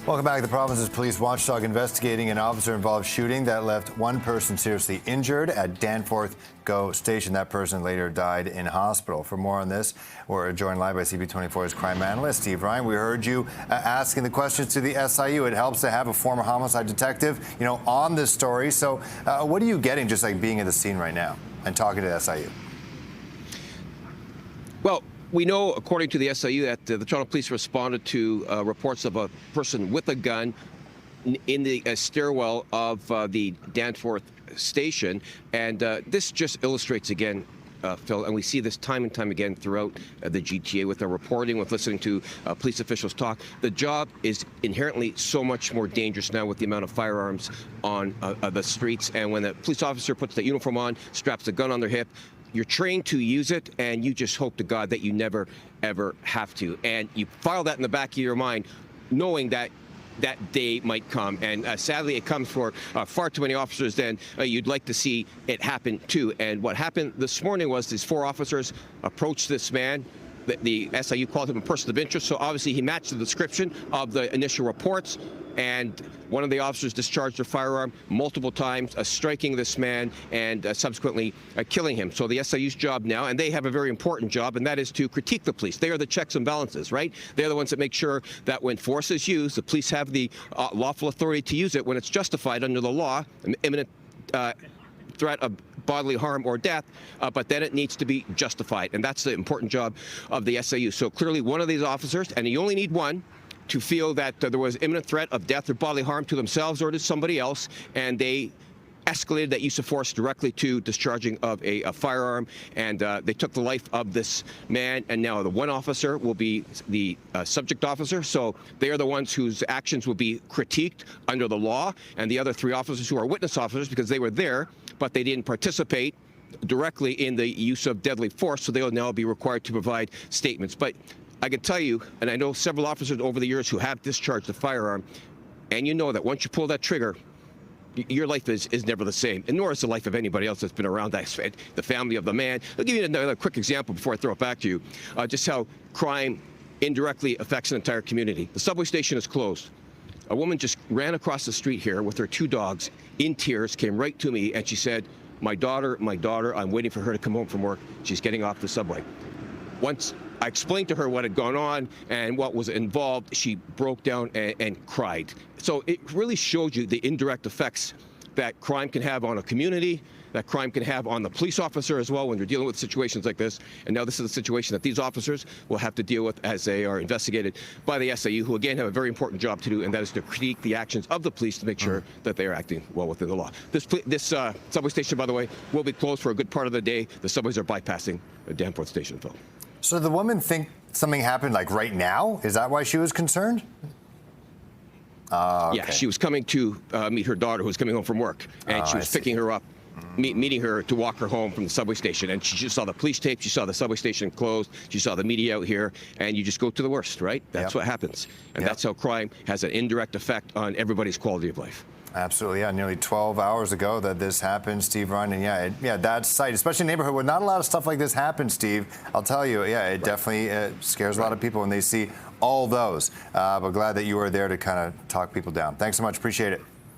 Welcome back. The province's police watchdog investigating an officer-involved shooting that left one person seriously injured at Danforth GO Station. That person later died in hospital. For more on this, we're joined live by CP24's crime analyst, Steve Ryan. We heard you asking the questions to the SIU. It helps to have a former homicide detective, on this story. So what are you getting just like being at the scene right now and talking to the SIU? Well, we know, according to the SIU, that the Toronto Police responded to reports of a person with a gun in the stairwell of the Danforth station. And this just illustrates again, Phil, and we see this time and time again throughout the GTA with our reporting, with listening to police officials talk. The job is inherently so much more dangerous now with the amount of firearms on the streets. And when a police officer puts the uniform on, straps a gun on their hip, you're trained to use it, and you just hope to God that you never, ever have to. And you file that in the back of your mind, knowing that that day might come. And sadly, it comes for far too many officers than you'd like to see it happen to. And what happened this morning was these 4 officers approached this man. The SIU called him a person of interest, so obviously he matched the description of the initial reports. And one of the officers discharged a firearm multiple times, striking this man and subsequently killing him. So the SIU's job now, and they have a very important job, and that is to critique the police. They are the checks and balances, right? They're the ones that make sure that when force is used, the police have the lawful authority to use it when it's justified under the law, an imminent threat of bodily harm or death, but then it needs to be justified. And that's the important job of the SIU. So clearly one of these officers, and you only need one, to feel that there was imminent threat of death or bodily harm to themselves or to somebody else, and they escalated that use of force directly to discharging of a firearm, and they took the life of this man. And now the one officer will be the subject officer, so they are the ones whose actions will be critiqued under the law, and the other 3 officers who are witness officers because they were there, but they didn't participate directly in the use of deadly force, so they will now be required to provide statements. But I can tell you, and I know several officers over the years who have discharged a firearm, and you know that once you pull that trigger, your life is never the same, and nor is the life of anybody else that's been around that, the family of the man. I'll give you another quick example before I throw it back to you, just how crime indirectly affects an entire community. The subway station is closed. A woman just ran across the street here with her 2 dogs in tears, came right to me, and she said, my daughter, I'm waiting for her to come home from work. She's getting off the subway. Once I explained to her what had gone on and what was involved, she broke down and cried. So it really showed you the indirect effects that crime can have on a community, that crime can have on the police officer as well when you're dealing with situations like this. And now this is a situation that these officers will have to deal with as they are investigated by the SIU, who again have a very important job to do, and that is to critique the actions of the police to make sure that they are acting well within the law. This subway station, by the way, will be closed for a good part of the day. The subways are bypassing the Danforth station, Phil. So the woman think something happened like right now? Is that why she was concerned? Okay. Yeah, she was coming to meet her daughter who was coming home from work, and she was picking her up, meeting her to walk her home from the subway station. And she just saw the police tape, she saw the subway station closed, she saw the media out here, and you just go to the worst, right? That's what happens. And that's how crime has an indirect effect on everybody's quality of life. Absolutely, yeah. Nearly 12 hours ago that this happened, Steve Ryan, and that site, especially in a neighborhood where not a lot of stuff like this happens, Steve. I'll tell you, it definitely scares a lot of people when they see all those. But glad that you were there to kind of talk people down. Thanks so much. Appreciate it.